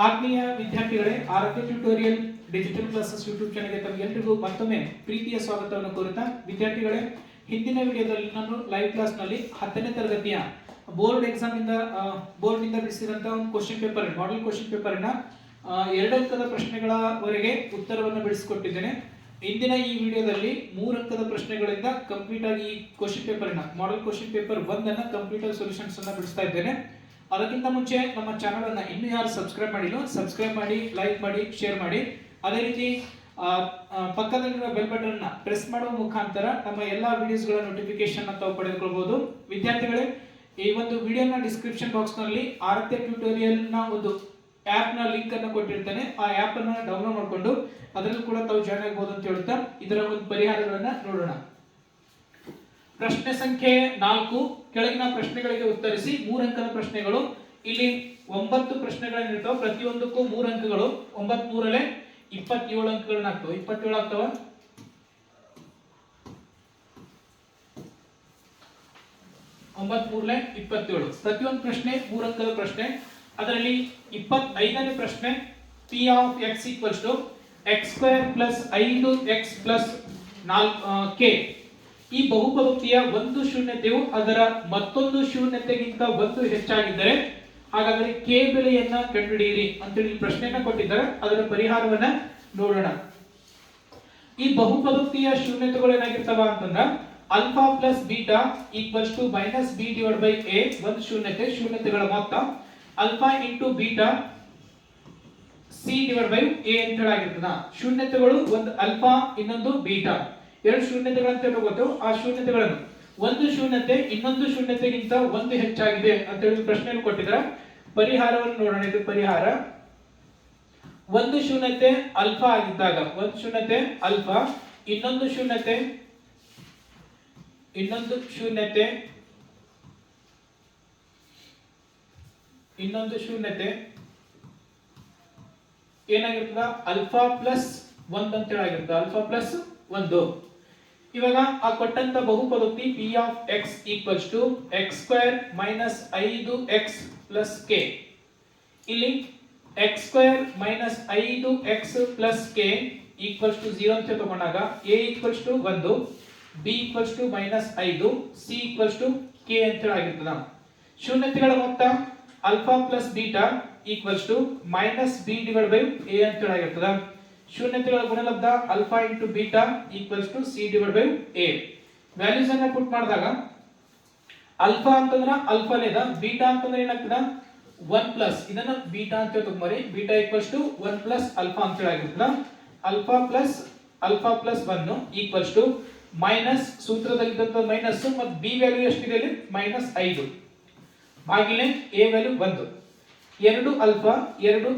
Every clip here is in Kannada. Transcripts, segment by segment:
ಆತ್ಮೀಯ ವಿದ್ಯಾರ್ಥಿಗಳೇ, ಆರೋಗ್ಯ ಟ್ಯುಟೋರಿಯಲ್ ಡಿಜಿಟಲ್ ಕ್ಲಾಸಸ್ ಯೂಟ್ಯೂಬ್ ಚಾನೆಲ್ಗೆ ತಮಗೆಲ್ಲರಿಗೂ ಮತ್ತೊಮ್ಮೆ ಪ್ರೀತಿಯ ಸ್ವಾಗತವನ್ನು ಕೋರುತ್ತಾ, ವಿದ್ಯಾರ್ಥಿಗಳೇ, ಹಿಂದಿನ ವಿಡಿಯೋದಲ್ಲಿ ನಾನು ಲೈವ್ ಕ್ಲಾಸ್ನಲ್ಲಿ 10ನೇ ತರಗತಿಯ ಬೋರ್ಡ್ ಎಕ್ಸಾಮ್ ಇಂದ ಬಿಡಿಸಿದಂತಹ ಒಂದು question paper, model question paper ನ 2 ಅಂಕದ ಪ್ರಶ್ನೆಗಳವರೆಗೆ ಉತ್ತರವನ್ನು ಬಿಡಿಸಿಕೊಟ್ಟಿದ್ದೇನೆ. ಇಂದಿನ ಈ ವಿಡಿಯೋದಲ್ಲಿ 3 ಅಂಕದ ಪ್ರಶ್ನೆಗಳಿಂದ ಕಂಪ್ಲೀಟ್ ಆಗಿ ಈ ಕ್ವಶನ್ ಪೇಪರ್ ನ ಮಾಡೆಲ್ ಕ್ವಶನ್ ಪೇಪರ್ 1 ಅನ್ನು ಕಂಪ್ಲೀಟ್ ಆಗಿ ಸೊಲ್ಯೂಷನ್ಸ್ ಅನ್ನು ಬಿಡಿಸ್ತಾ ಇದ್ದೇನೆ. ಅದಕ್ಕಿಂತ ಮುಂಚೆ ನಮ್ಮ ಚಾನೆಲ್ ಅನ್ನು ಇನ್ನೂ ಯಾರು ಸಬ್ಸ್ಕ್ರೈಬ್ ಮಾಡಿಲ್ಲ, ಸಬ್ಸ್ಕ್ರೈಬ್ ಮಾಡಿ, ಲೈಕ್ ಮಾಡಿ, ಶೇರ್ ಮಾಡಿ. ಅದೇ ರೀತಿ ಪಕ್ಕದಲ್ಲಿರುವ ಬೆಲ್ ಬಟನ್ ಅನ್ನು ಪ್ರೆಸ್ ಮಾಡುವ ಮುಖಾಂತರ ನಮ್ಮ ಎಲ್ಲಾ ವಿಡಿಯೋಸ್ಗಳ ನೋಟಿಫಿಕೇಶನ್ ಅನ್ನು ತಾವು ಪಡೆದುಕೊಳ್ಳಬಹುದು. ವಿದ್ಯಾರ್ಥಿಗಳೇ, ಈ ಒಂದು ವಿಡಿಯೋನ ಡಿಸ್ಕ್ರಿಪ್ಷನ್ ಬಾಕ್ಸ್ ನಲ್ಲಿ ಆರತ್ಯ ಟ್ಯುಟೋರಿಯಲ್ ನ ಒಂದು ಆಪ್ ನ ಲಿಂಕ್ ಅನ್ನು ಕೊಟ್ಟಿರ್ತೇನೆ. ಆ ಆಪ್ ಅನ್ನು ಡೌನ್ಲೋಡ್ ಮಾಡಿಕೊಂಡು ಅದರಲ್ಲೂ ಕೂಡ ತಾವು ಜಾಯ್ನ್ ಆಗಬಹುದು ಅಂತ ಹೇಳುತ್ತಾ ಇದರ ಒಂದು ಪರಿಹಾರಗಳನ್ನ ನೋಡೋಣ. ಪ್ರಶ್ನೆ ಸಂಖ್ಯೆ 4, ಕೆಳಗಿನ ಪ್ರಶ್ನೆಗಳಿಗೆ ಉತ್ತರಿಸಿ. 3 ಅಂಕದ ಪ್ರಶ್ನೆಗಳು. ಇಲ್ಲಿ 9 ಪ್ರಶ್ನೆಗಳಿರ್ತಾವೆ, ಪ್ರತಿಯೊಂದಕ್ಕೂ 3 ಅಂಕಗಳು. 9 3 27 ಅಂಕಗಳನ್ನ ಆಗ್ತವೆ. 27 ಆಗ್ತವ. ಪ್ರತಿಯೊಂದು ಪ್ರಶ್ನೆ 3 ಅಂಕದ ಪ್ರಶ್ನೆ. ಅದರಲ್ಲಿ 25ನೇ ಪ್ರಶ್ನೆ, p of x equals to x² plus 5x plus 4k. ಈ ಬಹುಪದೋಕ್ತಿಯ ಒಂದು ಶೂನ್ಯತೆಯು ಅದರ ಮತ್ತೊಂದು ಶೂನ್ಯತೆಗಿಂತ 1 ಹೆಚ್ಚಾಗಿದ್ದರೆ ಹಾಗಾದರೆ k ಬೆಲೆಯನ್ನ ಕಂಡುಹಿಡಿಯಿರಿ ಅಂತೇಳಿ ಪ್ರಶ್ನೆಯನ್ನ ಕೊಟ್ಟಿದ್ದಾರೆ. ಅದರ ಪರಿಹಾರವನ್ನ ನೋಡೋಣ. ಈ ಬಹುಪದೋಕ್ತಿಯ ಶೂನ್ಯತೆಗಳು ಏನಾಗಿರ್ತಾವ ಅಂತಂದ್ರೆ alpha plus beta equals to minus b divide by a. ಒಂದು ಶೂನ್ಯತೆಗಳ ಮೊತ್ತ alpha into beta c divide by a ಅಂತ ಹೇಳಾಗಿರ್ತದ. ಶೂನ್ಯತೆಗಳು ಒಂದು ಆಲ್ಫಾ, ಇನ್ನೊಂದು ಬೀಟಾ, 2 ಶೂನ್ಯತೆಗಳಂತ ತಗೋತೇವೆ. ಆ ಶೂನ್ಯತೆಗಳನ್ನು ಒಂದು ಶೂನ್ಯತೆ ಇನ್ನೊಂದು ಶೂನ್ಯತೆಗಿಂತ 1 ಹೆಚ್ಚಾಗಿದೆ ಅಂತ ಹೇಳಿ ಪ್ರಶ್ನೆಯನ್ನು ಕೊಟ್ಟಿದ್ದಾರೆ. ಪರಿಹಾರವನ್ನು ನೋಡೋಣ. ಇದು ಪರಿಹಾರ. ಒಂದು ಶೂನ್ಯತೆ ಆಲ್ಫಾ ಆಗಿದ್ದಾಗ, ಒಂದು ಶೂನ್ಯತೆ ಆಲ್ಫಾ, ಇನ್ನೊಂದು ಶೂನ್ಯತೆ ಏನಾಗಿರ್ತದ ಆಲ್ಫಾ ಪ್ಲಸ್ 1 ಅಂತ ಹೇಳಾಗಿರ್ತದೆ. Alpha plus 1. ಇವಾಗ ಆ ಕೊಟ್ಟಂತ ಬಹುಪದೋಕ್ತಿ p of x equals to x² minus 5x plus k. ಇಲ್ಲಿ x² minus 5x plus k equals to 0 ಅಂತ ತಗೊಂಡಾಗ a equals to 1, b equals to minus 5, c equals to k ಅಂತ ಆಗಿರ್ತದ. ಶೂನ್ಯತೆಗಳ ಮೊತ್ತ alpha plus beta equals to minus b divide by a ಅಂತ ಆಗಿರ್ತದ. ಶೂನ್ಯತೆಗಳ ಗುಣಲಬ್ಧ alpha into beta equals to c divide by a. Values ಅನ್ನ ಪುಟ್ ಮಾಡಿದಾಗ ಆಲ್ಫಾ ಅಂತಂದ್ರೆ ಆಲ್ಫಾನೇ ಇದೆ, ಬೀಟಾ ಅಂತಂದ್ರೆ ಏನಾಗ್ತದ 1 ಪ್ಲಸ್, ಇದನ್ನ ಬೀಟಾ ಅಂತ ತಗೊಂಬರಿ. Beta equals to 1 plus alpha ಅಂತ ಆಗಿರ್ತದ. Alpha plus 1 equals to minus, ಸೂತ್ರದಲ್ಲಿದ್ದಂತ ಮೈನಸ್ ಮತ್ತು b ವ್ಯಾಲ್ಯೂ ಎಷ್ಟಿದೆ ಇಲ್ಲಿ ಮೈನಸ್ 5 ಭಾಗಿಲೆ a value 1. 2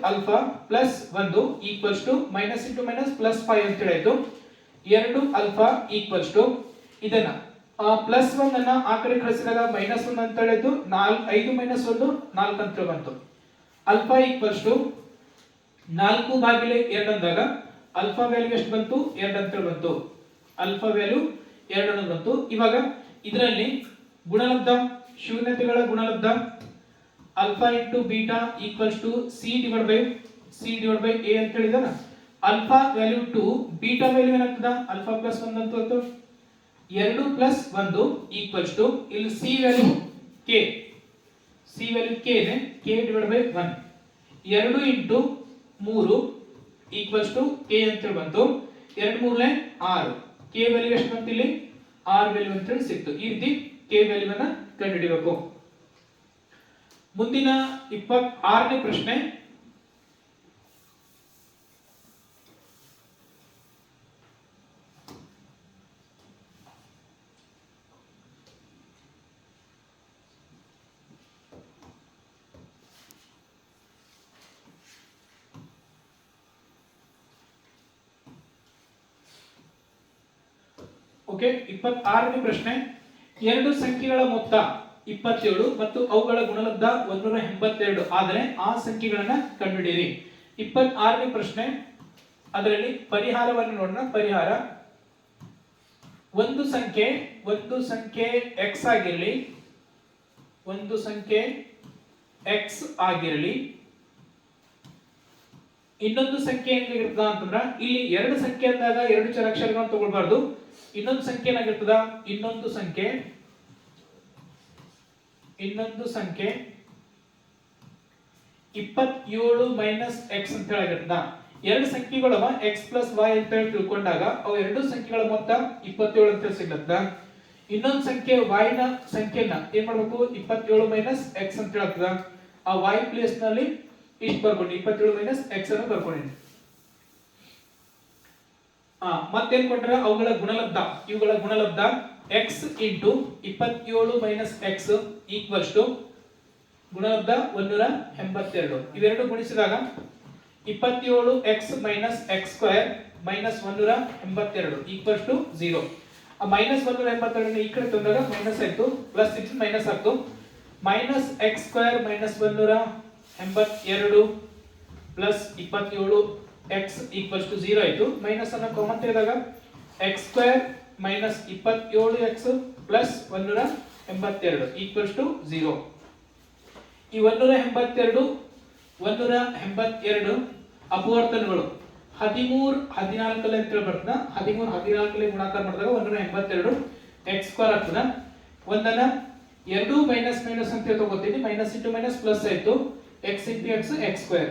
alpha plus 1 equals to minus into minus plus 5 ಅಂತ ಹೇಳಿತು. 2 ಆಲ್ಫಾ ಈಕ್ವಲ್ಸ್ ಟು ಇದನ್ನ ಪ್ಲಸ್ 1 ಅನ್ನ ಆ ಕಡೆ ಕಳಿಸಿದಾಗ ಮೈನಸ್ 1 ಅಂತ ಹೇಳಿತು. 5 ಮೈನಸ್ 1 4 ಅಂತ ಬಂತು. ಆಲ್ಫಾ ಈಕ್ವಲ್ಸ್ ಟು 4 ಭಾಗಿಲೆ 2 ಅಂದಾಗ ಆಲ್ಫಾ ವ್ಯಾಲ್ಯೂ ಎಷ್ಟು ಬಂತು 2 ಅಂತ ಬಂತು. ಆಲ್ಫಾ ವ್ಯಾಲ್ಯೂ 2 ಅಂತ ಬಂತು. ಇವಾಗ ಇದರಲ್ಲಿ ಗುಣಲಬ್ಧ, ಶೂನ್ಯತೆಗಳ ಗುಣಲಬ್ಧ alpha into beta equals to c divide by a ಅಂತ ಹೇಳಿದನ. ಆಲ್ಫಾ ವ್ಯಾಲ್ಯೂ 2, ಬೀಟಾ ವ್ಯಾಲ್ಯೂ ಏನಾಗ್ತದ ಆಲ್ಫಾ ಪ್ಲಸ್ 1 ಅಂತ ಬಂತು. 2 ಪ್ಲಸ್ 1 ಈಕ್ವಲ್ಸ್ ಟು ಇಲ್ಲಿ c ವ್ಯಾಲ್ಯೂ k ಇದೆ, k divide by 1. 2 into 3 equals to k ಅಂತ ಬಂತು. 2 3 6, k ವ್ಯಾಲ್ಯೂ ಎಷ್ಟು ಬಂತು ಇಲ್ಲಿ 6 ವ್ಯಾಲ್ಯೂ ಅಂತ ಹೇಳಿ ಸಿಕ್ತು. ಈ ರೀತಿ k ವ್ಯಾಲ್ಯೂ ಅನ್ನ ಕಂಡುಹಿಡಿಯಬೇಕು. ಮುಂದಿನ 26ನೇ ಪ್ರಶ್ನೆ. ಓಕೆ, 26ನೇ ಪ್ರಶ್ನೆ. 2 ಸಂಖ್ಯೆಗಳ ಮೊತ್ತ 27 ಮತ್ತು ಅವುಗಳ ಗುಣಲಬ್ಧ 182 ಆದರೆ ಆ ಸಂಖ್ಯೆಗಳನ್ನ ಕಂಡುಹಿಡಿಯಿರಿ. 26ನೇ ಪ್ರಶ್ನೆ. ಅದರಲ್ಲಿ ಪರಿಹಾರವನ್ನು ನೋಡೋಣ. ಪರಿಹಾರ: ಒಂದು ಸಂಖ್ಯೆ x ಆಗಿರಲಿ, ಒಂದು ಸಂಖ್ಯೆ x ಆಗಿರಲಿ, ಇನ್ನೊಂದು ಸಂಖ್ಯೆ ಏನಾಗಿರ್ತದ ಅಂತಂದ್ರ ಇಲ್ಲಿ ಎರಡು ಸಂಖ್ಯೆ ಅಂದಾಗ ಎರಡು ಚರಾಕ್ಷರಗಳನ್ನು ತಗೊಳ್ಬಾರ್ದು. ಇನ್ನೊಂದು ಸಂಖ್ಯೆ ಏನಾಗಿರ್ತದ, ಇನ್ನೊಂದು ಸಂಖ್ಯೆ 27 ಮೈನಸ್ ಎಕ್ಸ್ ಅಂತ ಹೇಳಿರ್ತದ. ಎರಡು ಸಂಖ್ಯೆಗಳವ ಎಕ್ಸ್ ಪ್ಲಸ್ ವೈ ಅಂತ ಹೇಳಿ ತಿಳ್ಕೊಂಡಾಗ ಅವು ಎರಡು ಸಂಖ್ಯೆಗಳ ಮೊತ್ತ 27 ಅಂತ ಸಿಗ್ಲತ್ತ. ಇನ್ನೊಂದು ಸಂಖ್ಯೆ y ನ ಸಂಖ್ಯೆನ ಏನ್ ಮಾಡ್ಬೇಕು, 27 ಮೈನಸ್ ಎಕ್ಸ್ ಅಂತ ಹೇಳ್ತದ. ಆ y ಪ್ಲೇಸ್ ನಲ್ಲಿ ಇಷ್ಟು ಬರ್ಕೊಂಡು 27 ಮೈನಸ್ ಎಕ್ಸ್ ಅನ್ನು ಬರ್ಕೊಂಡಿನಿ. ಮತ್ತೇನ್ ಕೊಟ್ರ, ಅವುಗಳ ಗುಣಲಬ್ಧ, ಇವುಗಳ ಗುಣಲಬ್ಧ x into 27 minus x equals to ಗುಣಲಬ್ಧ 182. ಇವೆರಡು ಗುಣಿಸಿದಾಗ 27x minus x square minus 182 equals to 0. ಆ ಮೈನಸ್ 182 ಈ ಕಡೆ ತಂದಾಗ ಮೈನಸ್ ಆಯ್ತು, ಪ್ಲಸ್ 6 ಮೈನಸ್ ಆಯ್ತು. Minus x square minus 182 plus 27x equals to 0 ಆಯ್ತು. ಮೈನಸ್ ಅನ್ನು ಕಾಮನ್ ತೆಗೆದಾಗ x square minus 27x plus 182 equals to 0. ಈ 182 ಅಪವರ್ತನಗಳು 13 14 ಅಂತ ಬರ್ತದ. 13 14 ಗುಣಾಕಾರ ಮಾಡಿದಾಗ 182 ಎಕ್ಸ್ ಸ್ಕ್ವೇರ್ ಆಗ್ತದ. ಒಂದನ್ನ 2 ಮೈನಸ್ ಮೈನಸ್ ಅಂತ ತಗೋತೀನಿ, ಮೈನಸ್ ಇಂಟು ಮೈನಸ್ ಪ್ಲಸ್ ಆಯ್ತು, x into x x square.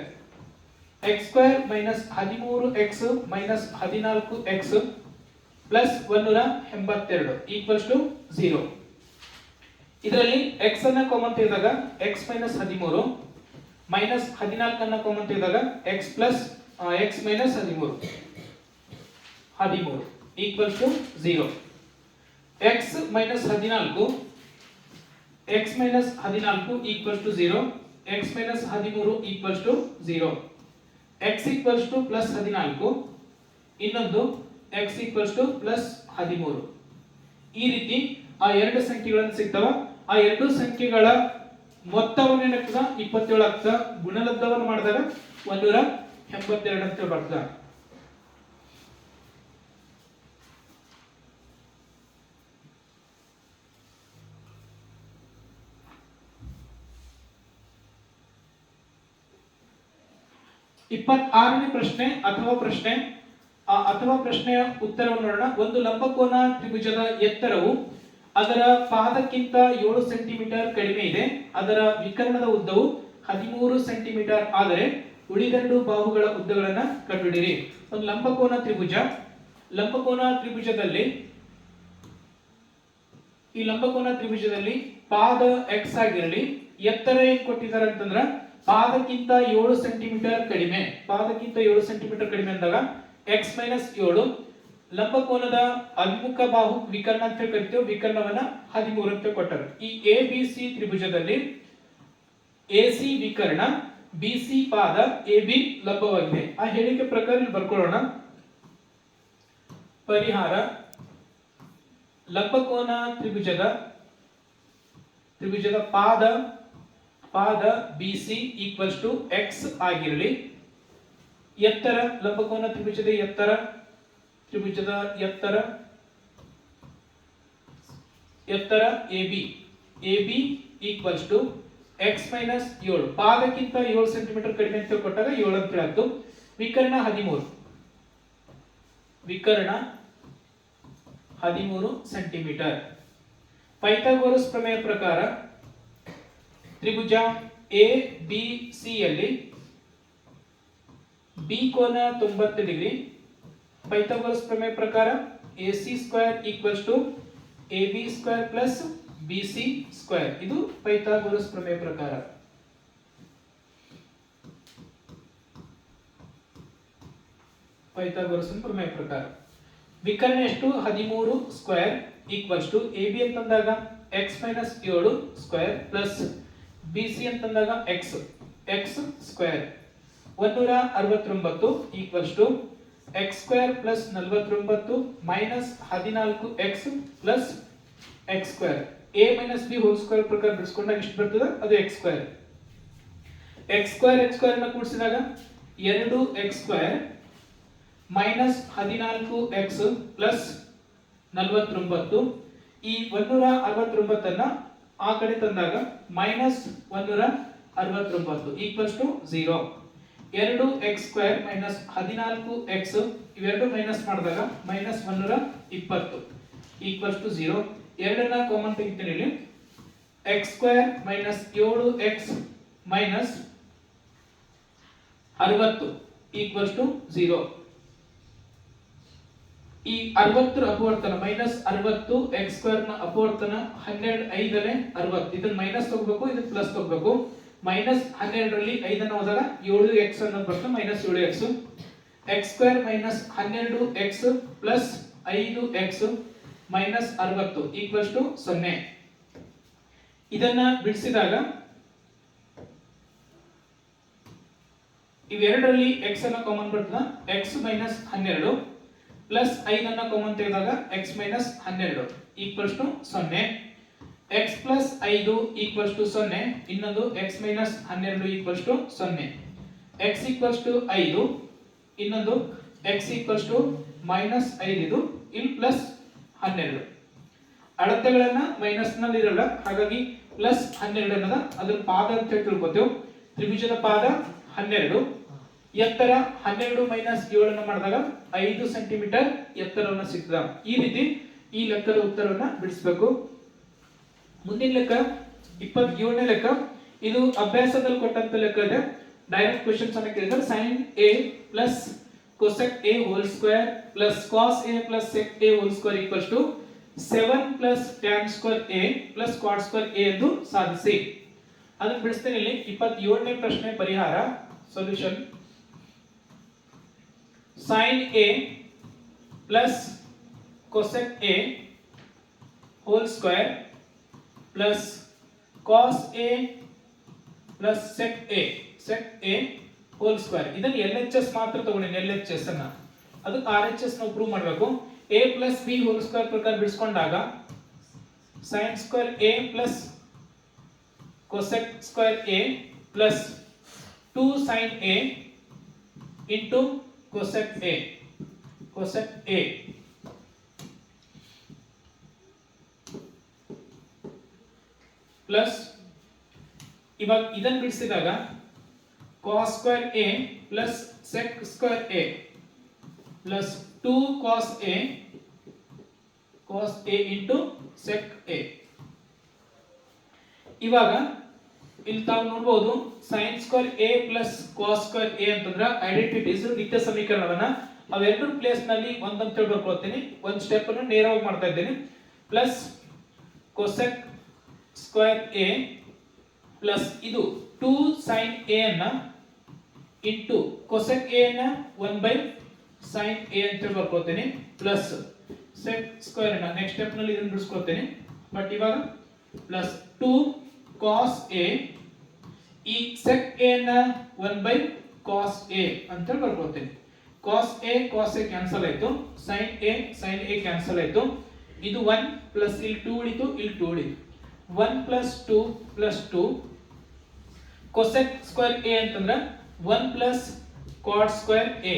X square minus 13x minus 14x plus 182 equals to 0. ಇದರಲ್ಲಿ x ಅನ್ನ ಕಾಮನ್ ತೆಗೆದಾಗ x ಮೈನಸ್ 13 ಮೈನಸ್ 14 ಅನ್ನ ಕಾಮನ್ ತೆಗೆದಾಗ x plus x minus 13 equals to 0. x minus 14 equals to 0. x minus 13 equals to 0. x equals to plus 14, ಇನ್ನೊಂದು x ಈಕ್ವಲ್ಸ್ ಟು ಪ್ಲಸ್ 13. ಈ ರೀತಿ ಆ ಎರಡು ಸಂಖ್ಯೆಗಳನ್ನು ಸಿಗ್ತವ. ಆ ಎರಡು ಸಂಖ್ಯೆಗಳ ಮೊತ್ತವನ್ನು ಏನಾಗ್ತದ 27 ಆಗ್ತದ. ಗುಣಲಬ್ಧವನ್ನು ಮಾಡಿದಾಗ 182 ಅಂತ ಬರ್ತದ. ಇಪ್ಪತ್ತಾರನೇ ಪ್ರಶ್ನೆ ಅಥವಾ ಪ್ರಶ್ನೆ. ಅಥವಾ ಪ್ರಶ್ನೆಯ ಉತ್ತರವನ್ನು ನೋಡೋಣ. ಒಂದು ಲಂಬಕೋನ ತ್ರಿಭುಜದ ಎತ್ತರವು ಅದರ ಪಾದಕ್ಕಿಂತ 7 ಸೆಂಟಿಮೀಟರ್ ಕಡಿಮೆ ಇದೆ. ಅದರ ವಿಕರ್ಣದ ಉದ್ದವು 13 ಸೆಂಟಿಮೀಟರ್ ಆದರೆ ಉಳಿದೆರಡು ಬಾಹುಗಳ ಉದ್ದಗಳನ್ನು ಕಂಡುಹಿಡಿಯಿರಿ. ಒಂದು ಲಂಬಕೋನ ತ್ರಿಭುಜದಲ್ಲಿ ಈ ಲಂಬಕೋನ ತ್ರಿಭುಜದಲ್ಲಿ ಪಾದ x ಆಗಿರಲಿ, ಎತ್ತರ ಏನ್ ಕೊಟ್ಟಿದ್ದಾರೆ ಅಂತಂದ್ರ ಪಾದಕ್ಕಿಂತ 7 ಸೆಂಟಿಮೀಟರ್ ಕಡಿಮೆ. ಪಾದಕ್ಕಿಂತ 7 ಸೆಂಟಿಮೀಟರ್ ಕಡಿಮೆ ಅಂದಾಗ x ಮೈನಸ್ 7. ಲಂಬಕೋನದ ಅಭಿಮುಖ ಬಾಹು ವಿಕರ್ಣ ಅಂತ ಕರಿತೇವೆ, ವಿಕರ್ಣವನ್ನ 13 ಅಂತ ಕೊಟ್ಟರು. ಈ ABC ತ್ರಿಭುಜದಲ್ಲಿ AC ವಿಕರ್ಣ, BC ಪಾದ, AB ಲಂಬವಾಗಿದೆ. ಆ ಹೇಳಿಕೆ ಪ್ರಕಾರ ಇಲ್ಲಿ ಬರ್ಕೊಳ್ಳೋಣ. ಪರಿಹಾರ: ಲಂಬಕೋನ ತ್ರಿಭುಜದ ಪಾದ BC ಈಕ್ವಲ್ಸ್ ಟು x ಆಗಿರಲಿ. ಎತ್ತರ, ಲಂಬಕೋನ ತ್ರಿಭುಜದ ಎತ್ತರ AB equals to x minus 7. ಪಾದಕ್ಕಿಂತ 7 ಸೆಂಟಿಮೀಟರ್ ಕಡಿಮೆ ಅಂತ ಕೊಟ್ಟಾಗ 7 ಅಂತ ಹೇಳ್ತು. ವಿಕರ್ಣ 13 ಸೆಂಟಿಮೀಟರ್. ಪೈಥಾಗೋರಸ್ ಪ್ರಮೇಯ ಪ್ರಕಾರ ತ್ರಿಭುಜ ABC ಯಲ್ಲಿ B ಕೋನ 90 ಡಿಗ್ರಿ. ಪೈಥಾಗೋರಸ್ ಪ್ರಮೇಯ ಪ್ರಕಾರ AC square equals to AB square plus BC square. ಇದು ಪೈಥಾಗೋರಸ್ ಪ್ರಮೇಯ ಪ್ರಕಾರ. ವಿಕರ್ಣ ಎಷ್ಟು? 13 ಸ್ಕ್ವೇರ್ ಈಕ್ವಲ್ಸ್ ಟು AB ಅಂತಂದಾಗ x minus 7 square plus BC ಅಂತಂದಾಗ x square. 169 equals to x square plus 49 minus 14x plus x square. a minus b whole square ಪ್ರಕಾರ ಬಿಡಿಸ್ಕೊಂಡಾಗ ಎಷ್ಟು ಬರ್ತದೆ? ಅದು x ಸ್ಕ್ವೇರ್. x ಸ್ಕ್ವೇರ್ ಅನ್ನು ಕೂಡಿಸಿದಾಗ 2x square minus 14x plus 49. ಈ 169 ಅನ್ನ ಆ ಕಡೆ ತಂದಾಗ minus 169 equals to 0. 2x² minus 14x ಇವೆರಡು ಮೈನಸ್ ಮಾಡಿದಾಗ ಮೈನಸ್ 120 ಈಕ್ವಲ್ಸ್ ಟು 0. ಎರಡನ್ನ ಕಾಮನ್ ತೆಗಿತೀನಿ ಇಲ್ಲಿ. x² minus 7x minus 60 equals to 0. ಈ 60 ರ ಅಪವರ್ತನ ಮೈನಸ್ 60 x² ನ ಅಪವರ್ತನ 12 5ನೇ 60 ಇದನ್ನ ಮೈನಸ್ ತಗೋಬೇಕು, ಇದನ್ನ ಪ್ಲಸ್ ತಗೋಬೇಕು. ಮೈನಸ್ 12 ರಲ್ಲಿ 5 ಅನ್ನು ಹೋದಾಗ 7x ಅನ್ನೋದು ಬರ್ತದೆ minus 7x. x² minus 12x plus 5x minus 60 equals to 0. ಇದನ್ನ ಬಿಡಿಸಿದಾಗ ಇವೆರಡರಲ್ಲಿ x ಅನ್ನು ಕಾಮನ್ ಬರ್ತದೆ. x ಮೈನಸ್ 12 ಪ್ಲಸ್ 5 ಅನ್ನು ಕಾಮನ್ ತೆಗೆದಾಗ x minus 12 equals to 0. x plus 5 equals to 0. ಇನ್ನೊಂದು x minus 12 equals to 0. x equals to 5 ಇನ್ನೊಂದು x ಈಕ್ವಲ್ಸ್ ಟು ಮೈನಸ್ 5 ಇದು ಇಲ್ಲಿ ಪ್ಲಸ್ 12. ಅಳತೆಗಳನ್ನ ಮೈನಸ್ ನಲ್ಲಿ ಇರಲ್ಲ, ಹಾಗಾಗಿ ಪ್ಲಸ್ 12 ಅನ್ನೋದ ಅದ್ರ ಪಾದ ಅಂತ ಹೇಳಿ ತಿಳ್ಕೊತೇವೆ. ತ್ರಿಭುಜದ ಪಾದ 12, ಎತ್ತರ 12 ಮೈನಸ್ 7 ಅನ್ನು ಮಾಡಿದಾಗ 5 ಸೆಂಟಿಮೀಟರ್ ಎತ್ತರವನ್ನು ಸಿಗ್ತದ. ಈ ರೀತಿ ಈ ಲೆಕ್ಕದ ಉತ್ತರವನ್ನ ಬಿಡಿಸಬೇಕು. ಮುಂದಿನ ಲೆಕ್ಕ 27ನೇ ಲೆಕ್ಕ. ಇದು ಅಭ್ಯಾಸದಲ್ಲಿ ಕೊಟ್ಟಂತ ಲೆಕ್ಕ ಇದೆ. ಡೈರೆಕ್ಟ್ ಕ್ವೆಶ್ಚನ್ಸ್ ಅನ್ನು ಕೇಳಿದ್ರೆ sin a plus cosec a whole square plus cos a plus sec a whole square equals to 7 plus tan square a plus cot square a ಎಂದು ಸಾಧಿಸಿ. ಅದನ್ನು ಬಿಡಿಸ್ತೇನೆ ಇಲ್ಲಿ. 27ನೇ ಪ್ರಶ್ನೆ ಪರಿಹಾರ solution. sin a plus cosec a whole square plus cos a plus sec a whole square. ಇದನ್ನು LHS ಮಾತ್ರ ತಗೊಂಡಿನಿ. LHS ಅನ್ನ ಅದಕ್ಕೆ RHS ನಾವು ಪ್ರೂವ್ ಮಾಡಬೇಕು. a plus b whole square ಪ್ರಕಾರ ಬಿಡಿಸ್ಕೊಂಡಾಗ sin square a plus cosec square a plus 2 sin a into cosec a plus ಇವಾಗ ಇದನ್ನು ಬಿಡಿಸಿದಾಗ cos square a plus sec square a plus 2 cos a into sec a. ಇವಾಗ ಇಲ್ಲಿ ತಾವು ನೋಡಬಹುದು sin square a plus cos square a ಅಂತಂದ್ರೆ ಐಡೆಂಟಿಟೀಸ್ ನಿತ್ಯ ಸಮೀಕರಣವನ್ನ ಅವೆರಡು ಪ್ಲೇಸ್ ನಲ್ಲಿ ಒಂದಂತ ಹೇಳಿ ಬರ್ಕೊಳ್ತೀನಿ. ಒಂದು ಸ್ಟೆಪ್ ಅನ್ನು ನೇರವಾಗಿ ಮಾಡ್ತಾ ಇದ್ದೀನಿ. Plus cosec square a plus ಇದು 2 sin a ಅನ್ನ ಇಂಟು cosec a ಅನ್ನ 1 by sin a ಅಂತ ಬರ್ಕೊಳ್ತೀನಿ. ಪ್ಲಸ್ sec ಸ್ಕ್ವೇರ್ ಅನ್ನ ನೆಕ್ಸ್ಟ್ ಸ್ಟೆಪ್ ನಲ್ಲಿ ಇದನ್ನು ಬಿಡಿಸ್ಕೊಳ್ತೀನಿ. ಬಟ್ ಇವಾಗ ಪ್ಲಸ್ 2 cos a ಈ sec a ಅನ್ನ 1 by cos a ಅಂತ ಬರ್ಕೊಳ್ತೀನಿ. cos a ಕ್ಯಾನ್ಸಲ್ ಆಯ್ತು, sin a ಕ್ಯಾನ್ಸಲ್ ಆಯ್ತು. ಇದು 1 ಪ್ಲಸ್ ಇಲ್ಲಿ 2 ಉಳಿತು, ಇಲ್ಲಿ 2 ಉಳಿತು. 1 plus 2 plus 2 cosec square a ಅಂತಂದ್ರೆ 1 ಪ್ಲಸ್ cot ಸ್ಕ್ವೇರ್ a.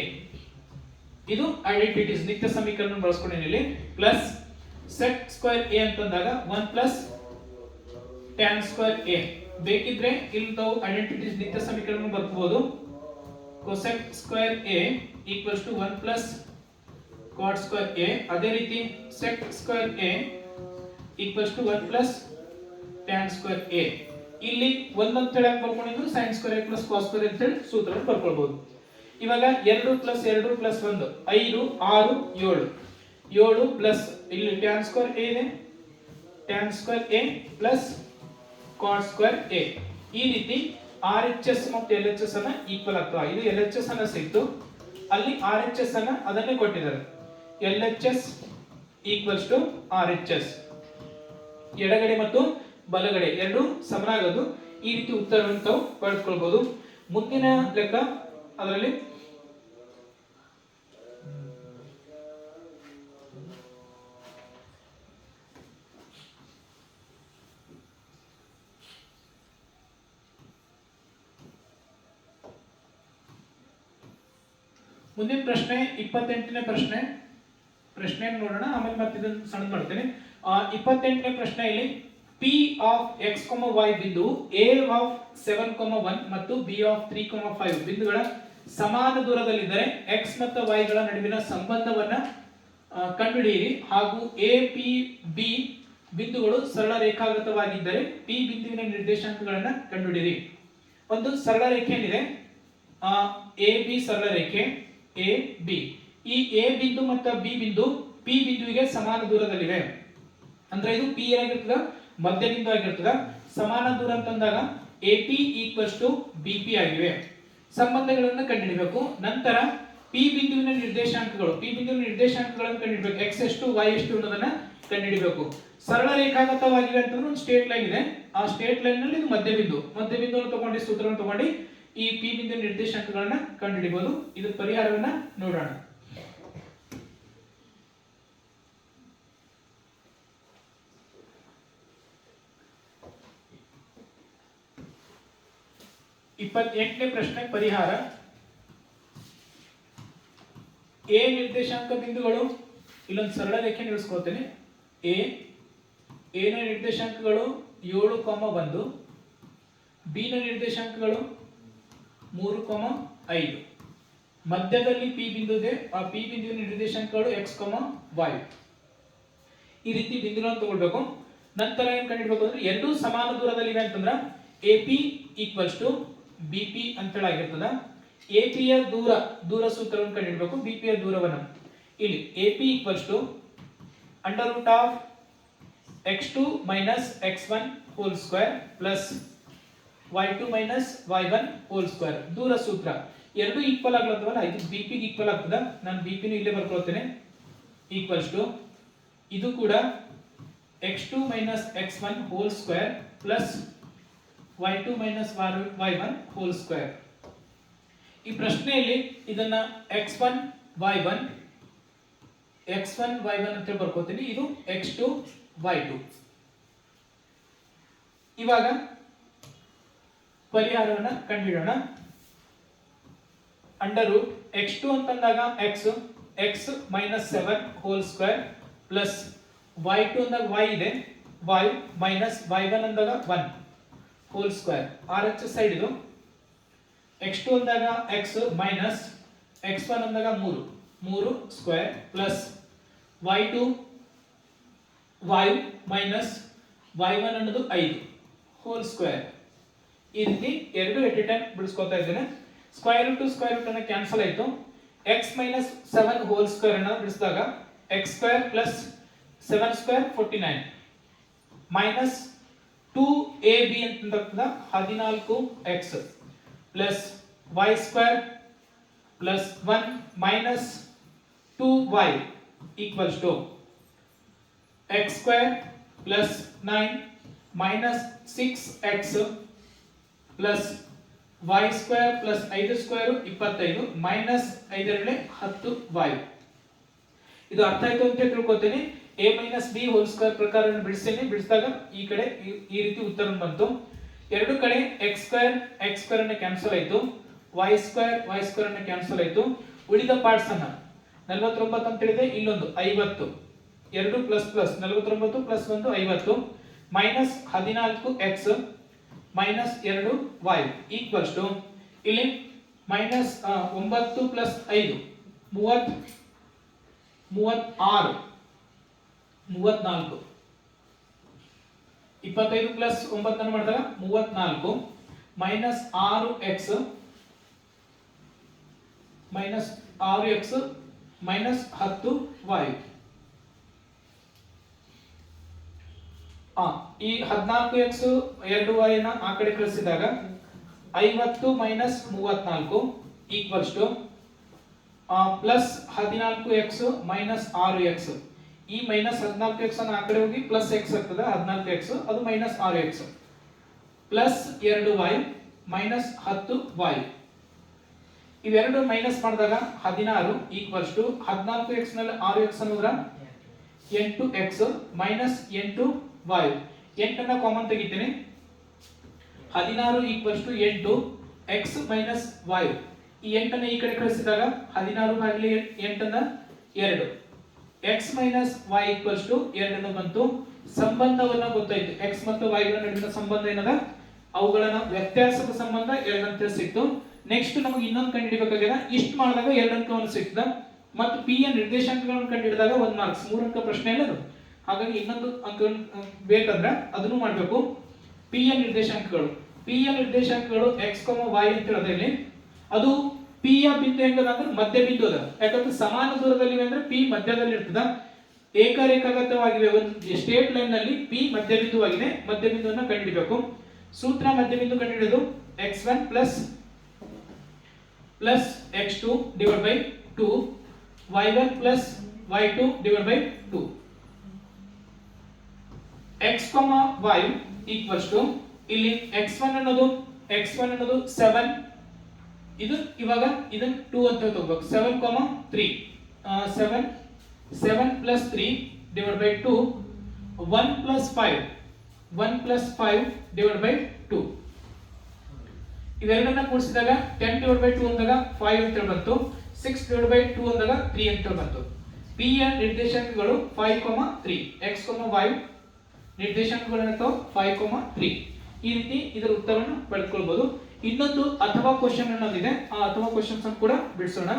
ಇದು ಐಡೆಂಟಿಟೀಸ್ ನಿತ್ಯ ಸಮೀಕರಣ ಬಳಸ್ಕೊಂಡಿದ್ದೀನಿ ಇಲ್ಲಿ. ಪ್ಲಸ್ sec ಸ್ಕ್ವೇರ್ a ಅಂತಂದಾಗ 1 ಪ್ಲಸ್ tan ಸ್ಕ್ವೇರ್ a. ಬೇಕಿದ್ರೆ ಇಲ್ಲಿ ನಾವು ಐಡೆಂಟಿಟೀಸ್ ನಿತ್ಯ ಸಮೀಕರಣ ಬರ್ಕೋಬಹುದು. cosec square a equals to 1 plus cot square a. ಅದೇ ರೀತಿ sec square a equals to 1 plus tan square a. ಇಲ್ಲಿ ಒಂದಂತ ಹೇಳಿ ಬರ್ಕೊಂಡಿದ್ದು sin square a plus cos square ಅಂತ ಹೇಳಿ ಸೂತ್ರ ಬರ್ಕೊಳ್ಬಹುದು. ಇವಾಗ 2 ಪ್ಲಸ್ 2 ಪ್ಲಸ್ 1 5 6 7 7 ಪ್ಲಸ್ ಇಲ್ಲಿ tan ಸ್ಕ್ವೇರ್ a ಇದೆ, tan square a plus cot square a. ಈ ರೀತಿ RHS ಮತ್ತು LHS ಅನ್ನ ಈಕ್ವಲ್ ಆಗ್ತವೆ. ಇದು LHS ಅನ್ನ ಸಿಕ್ತು, ಅಲ್ಲಿ RHS ಅನ್ನ ಅದನ್ನೇ ಕೊಟ್ಟಿದ್ದಾರೆ. LHS equals to RHS. ಎಡಗಡೆ ಮತ್ತು ಬಲಗಡೆ ಎರಡು ಸಮನಾಗೋದು. ಈ ರೀತಿ ಉತ್ತರವನ್ನು ತಾವು ಪಡೆದುಕೊಳ್ಳಬಹುದು. ಮುಂದಿನ ಲೆಕ್ಕ ಅದರಲ್ಲಿ ಮುಂದಿನ ಪ್ರಶ್ನೆ 28ನೇ ಪ್ರಶ್ನೆಯನ್ನು ನೋಡೋಣ. ಆಮೇಲೆ ಮತ್ತೆ ಇದನ್ನು ಸಣ್ಣ ಮಾಡ್ತೇನೆ. 28ನೇ ಪ್ರಶ್ನೆಯಲ್ಲಿ P of x, y ಬಿಂದು A of 7, 1 ಮತ್ತು B of 3, 5 ಬಿಂದುಗಳ ಸಮಾನ ದೂರದಲ್ಲಿದ್ದರೆ x ಮತ್ತು y ಗಳ ನಡುವಿನ ಸಂಬಂಧವನ್ನ ಕಂಡುಹಿಡಿಯಿರಿ ಹಾಗೂ A, P, B ಬಿಂದುಗಳು ಸರಳ ರೇಖಾಗತವಾಗಿದ್ದರೆ P ಬಿಂದುವಿನ ನಿರ್ದೇಶಾಂಕಗಳನ್ನು ಕಂಡುಹಿಡಿಯಿರಿ. ಒಂದು ಸರಳ ರೇಖೆ ಏನಿದೆ ಎ ಬಿ ಸರಳ ರೇಖೆ ಎ ಬಿ. ಈ ಎ ಬಿಂದು ಮತ್ತು ಬಿ ಬಿಂದು ಪಿ ಬಿಂದುವಿಗೆ ಸಮಾನ ದೂರದಲ್ಲಿವೆ. ಅಂದ್ರೆ ಇದು ಪಿ ಏನಾಗಿರ್ತದ ಮಧ್ಯ ಬಿಂದು ಆಗಿರ್ತದ. ಸಮಾನ ದೂರ ಅಂತಂದಾಗ A P equals to B P ಆಗಿವೆ. ಸಂಬಂಧಗಳನ್ನು ಕಂಡುಹಿಡಬೇಕು. ನಂತರ ಪಿ ಬಿಂದುವಿನ ನಿರ್ದೇಶಾಂಕಗಳನ್ನು ಕಂಡುಹಿಡಬೇಕು. ಎಕ್ಸ್ ಎಷ್ಟು ವೈ ಎಷ್ಟು ಅನ್ನೋದನ್ನ ಕಂಡುಹಿಡಬೇಕು. ಸರಳ ರೇಖಾಗತವಾಗಿವೆ ಅಂತಂದ್ರೆ ಒಂದು ಸ್ಟ್ರೇಟ್ ಲೈನ್ ಇದೆ. ಆ ಸ್ಟ್ರೇಟ್ ಲೈನ್ ನಲ್ಲಿ ಇದು ಮಧ್ಯಬಿಂದುವನ್ನು ತಗೊಂಡು ಸೂತ್ರವನ್ನು ತಗೊಂಡು ಈ ಪಿ ಬಿಂದು ನಿರ್ದೇಶಾಂಕಗಳನ್ನ ಕಂಡುಹಿಡಿಯಬಹುದು. ಇದು ಪರಿಹಾರವನ್ನ ನೋಡೋಣ. ಇಪ್ಪತ್ತೆಂಟನೇ ಪ್ರಶ್ನೆ ಪರಿಹಾರ. ಎ ನಿರ್ದೇಶಾಂಕ ಬಿಂದುಗಳು ಇಲ್ಲೊಂದು ಸರಳ ರೇಖೆ ನಿಲ್ಲಿಸ್ಕೊಳ್ತೇನೆ. ಎ ನ ನಿರ್ದೇಶಾಂಕಗಳು 7, 1. ಬಿ ನ ನಿರ್ದೇಶಾಂಕಗಳು 3, 5. ಮಧ್ಯದಲ್ಲಿ ಪಿ ಬಿಂದು ಇದೆ. ಆ ಪಿ ಬಿಂದುವಿನ ನಿರ್ದೇಶಾಂಕಗಳು x, y. ಈ ರೀತಿ ಬಿಂದುಗಳನ್ನು ತಗೊಳ್ಬೇಕು. ನಂತರ ಏನ್ ಕಂಡುಹಿಡಬೇಕು ಅಂದ್ರೆ ಎರಡೂ ಸಮಾನ ದೂರದಲ್ಲಿವೆ ಅಂತಂದ್ರೆ A P equals to B P ಅಂತ ಆಗಿರ್ತದ. ಎ ಪಿ ಯ ದೂರ ಸೂತ್ರವನ್ನು ಕಂಡುಹಿಡಬೇಕು. ಬಿ ಪಿ ಯ ದೂರವನ್ನು ಇಲ್ಲಿ A P equals to under root of x2 minus x1 whole square plus y2 minus y1 whole square. ದೂರ ಸೂತ್ರ ಎರಡು ಈಕ್ವಲ್ ಆಗ್ಲತ್ತವಲ್ಲ, ಇದು ಬಿ ಪಿ ಈಕ್ವಲ್ ಆಗ್ತದ. ನಾನು ಬಿ ಪಿನ ಇಲ್ಲೇ ಬರ್ಕೊಳ್ತೇನೆ. ಈಕ್ವಲ್ಸ್ ಟು ಇದು ಕೂಡ x2 minus x1 whole square plus y2 minus y1 whole square. ಈ ಪ್ರಶ್ನೆಯಲ್ಲಿ ಇದನ್ನ x1 y1 ಅಂತ ಬರ್ಕೋತೀನಿ. ಇದು x2 y2. ಇವಾಗ ಪರಿಹಾರವನ್ನು ಕಂಡುಹಿಡೋಣ. ಅಂಡರ್ ರೂಟ್ x2 ಅಂತಂದಾಗ x minus 7 whole square plus y2 ಅಂದಾಗ y ಇದೆ, y minus y1 ಅಂದಾಗ 1 whole square. RHS ಸೈಡ್ ಇದು. x2 ಅಂದಾಗ x minus x1 ಅಂದಾಗ 3 square plus y2 y minus y1 ಅನ್ನೋದು 5 ಹೋಲ್ ಸ್ಕ್ವೇರ್. ಈ ರೀತಿ ಎರಡು ಎಟ್ ಎ ಟೈಮ್ ಬಿಡಿಸ್ಕೊತಾ ಇದ್ದೇನೆ. ಸ್ಕ್ವೇರ್ ರೂಟ್ ಅನ್ನ ಕ್ಯಾನ್ಸಲ್ ಆಯಿತು. x ಮೈನಸ್ 7 ಹೋಲ್ ಸ್ಕ್ವೇರ್ ಅನ್ನು ಬಿಡಿಸಿದಾಗ x square plus 7 square 49 minus 2ab ಅಂತಂದಾಗ 14x plus y square plus 1 minus 2y equals to x square plus 9 minus 6x plus y square plus 5 square 25 minus 5 10y. ಇದು ಅರ್ಥ ಆಯ್ತು ಅಂತ ತಿಳ್ಕೊತೀನಿ. a minus b whole square ಪ್ರಕಾರವನ್ನು ಬಿಡಿಸಿದಾಗ ಈ ಕಡೆ ಈ ರೀತಿ ಉತ್ತರ ಬಂತು. ಎರಡು ಕಡೆ x square ಅನ್ನು ಕ್ಯಾನ್ಸಲ್ ಆಯಿತು, y square ಅನ್ನು ಕ್ಯಾನ್ಸಲ್ ಆಯಿತು. ಉಳಿದ ಪಾರ್ಟ್ಸ್ ಅನ್ನ 49 ಅಂತ ಹೇಳಿದೆ, ಇಲ್ಲೊಂದು 50, 2 plus 49 plus 1 50 minus 14x minus 2y equals to ಇಲ್ಲಿ ಮೈನಸ್ 9 ಪ್ಲಸ್ 5 34 25 ಪ್ಲಸ್ 9 ಅನ್ನು ಮಾಡಿದಾಗ 34 ಮೈನಸ್ 6x ಮೈನಸ್ 10y. ಈ 14x 2y ನ ಆ ಕಡೆ ಕಳಿಸಿದಾಗ 50 minus 34 equals to plus 14x minus 6x. ಈ ಮೈನಸ್ 14x ಅನ್ನು ಆ ಕಡೆ ಹೋಗಿ ಪ್ಲಸ್ x ಆಗ್ತದೆ, 14x ಅದು minus 6x plus 2y minus 10y. ಇವೆರಡು ಮೈನಸ್ ಮಾಡಿದಾಗ 16 ಈಕ್ವಲ್ಸ್ ಟು 14x ನಲ್ಲಿ 6x ಅನ್ನೋದ್ರ 8x ಮೈನಸ್ 8y. 8 ಅನ್ನ ಕಾಮನ್ ತೆಗಿತೀನಿ. 16 equals to 8 x minus y. ಈ 8 ಅನ್ನ ಈ ಕಡೆ ಕಳಿಸಿದಾಗ 16 ಭಾಗಿಲೆ 8 ಅನ್ನ 2 x minus y equals to 2 ಅನ್ನು ಬಂತು. ಸಂಬಂಧವನ್ನ ಗೊತ್ತಾಯ್ತು, x ಮತ್ತು y ಗಳ ನಡುವಿನ ಸಂಬಂಧ ಏನದ, ಅವುಗಳನ್ನ ವ್ಯತ್ಯಾಸದ ಸಂಬಂಧ 2 ಅಂತ ಸಿಕ್ತು. ನೆಕ್ಸ್ಟ್ ನಮಗೆ ಇನ್ನೊಂದು ಕಂಡುಹಿಡಿಯಬೇಕಾಗಿದೆ, ಇಷ್ಟು ಮಾಡಿದಾಗ 2 ಅಂಕವನ್ನು ಸಿಕ್ತದ, ಮತ್ತು p ಯ ನಿರ್ದೇಶಾಂಕಗಳನ್ನು ಕಂಡುಹಿಡಿದಾಗ 1 ಮಾರ್ಕ್ಸ್, 3 ಅಂಕ ಪ್ರಶ್ನೆ ಇಲ್ಲ ಅದು. ಹಾಗಾಗಿ ಇನ್ನೊಂದು ಅಂಕ ಬೇಕಂದ್ರೆ ಅದನ್ನು ಮಾಡಬೇಕು. p ಯ ನಿರ್ದೇಶಾಂಕಗಳು x, y ಅಂತ ಹೇಳಿದ್ರೆ ಇಲ್ಲಿ ಅದು p ಯ ಬಿಂದು ಹೆಂಗದ ಅಂದ್ರೆ ಮಧ್ಯ ಬಿಂದು ಅದ. ಯಾಕಂದ್ರೆ ಸಮಾನ ದೂರದಲ್ಲಿ ಅಂದ್ರೆ p ಮಧ್ಯದಲ್ಲಿ ಇರ್ತದ. ಏಕರೇಖಾಗತವಾಗಿವೆ, ಒಂದು ಸ್ಟ್ರೇಟ್ ಲೈನ್ ನಲ್ಲಿ p ಮಧ್ಯ ಬಿಂದುವಾಗಿದೆ. ಮಧ್ಯ ಬಿಂದುವನ್ನು ಕಂಡುಹಿಡಿಯಬೇಕು. ಸೂತ್ರ ಮಧ್ಯ ಬಿಂದು ಕಂಡುಹಿಡಿಯೋದು x1 plus x2 divided by 2, y1 plus y2 divided by 2. x, y equals to ಇಲ್ಲಿ x1 ಅನ್ನೋದು 7, ಇದು ಇವಾಗ ಇದನ್ನ 2 ಅಂತ ತಗೋಬೇಕು. 7, 7 plus 3 divided by 2, 1 plus 5 divided by 2. ಇವೆರಡನ್ನ ಕೂಡಿಸಿದಾಗ 10 divided by 2 ಅಂದಾಗ 5 ಅಂತ ಬಂತು, 6 divided by 2 ಅಂದಾಗ 3 ಅಂತ ಬಂತು. p ಯ ನಿರ್ದೇಶಾಂಕಗಳು 5, 3, x, y ನಿರ್ದೇಶಾಂಕಗಳೇನಂತವು 5, 3. ಈ ರೀತಿ ಇದರ ಉತ್ತರವನ್ನು ಪಡೆದುಕೊಳ್ಳಬಹುದು. ಇನ್ನೊಂದು ಅಥವಾ ಕ್ವೆಶ್ಚನ್ ಅನ್ನೋದಿದೆ, ಆ ಅಥವಾ ಕ್ವೆಶ್ಚನ್ಸ್ ಅನ್ನು ಕೂಡ ಬಿಡಿಸೋಣ.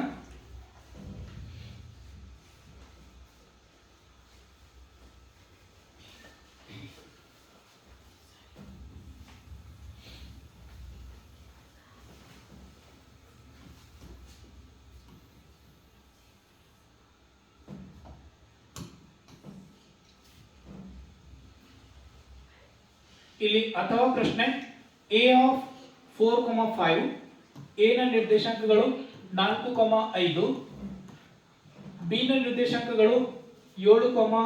ಇಲ್ಲಿ ಅಥವಾ ಪ್ರಶ್ನೆ, a of 4, 5, a ನ ನಿರ್ದೇಶಾಂಕಗಳು 4, 5, b ನ ನಿರ್ದೇಶಾಂಕಗಳು 7,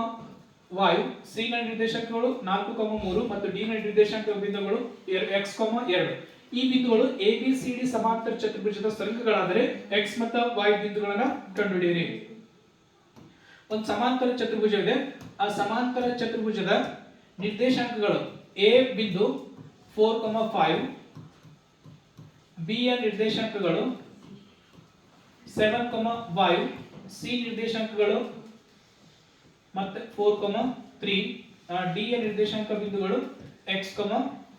y, c ನ ನಿರ್ದೇಶಾಂಕಗಳು 4, 3 ಮತ್ತು d ನ ನಿರ್ದೇಶಾಂಕ ಬಿಂದುಗಳು x, 2. ಈ ಬಿಂದುಗಳು a b c d ಸಮಾಂತರ ಚತುರ್ಭುಜದ ಸ್ಥಳಗಳಾದರೆ x ಮತ್ತು y ಬಿಂದುಗಳನ್ನು ಕಂಡುಹಿಡಿಯಿರಿ. ಒಂದು ಸಮಾಂತರ ಚತುರ್ಭುಜವಿದೆ, ಆ ಸಮಾಂತರ ಚತುರ್ಭುಜದ ನಿರ್ದೇಶಾಂಕಗಳು a ಬಿಂದು 4, 5, b ಯ ನಿರ್ದೇಶಾಂಕಗಳು 7, y, c ನಿರ್ದೇಶಾಂಕಗಳು ಮತ್ತೆ 4, 3, d ಯ ನಿರ್ದೇಶಾಂಕ ಬಿಂದುಗಳು x,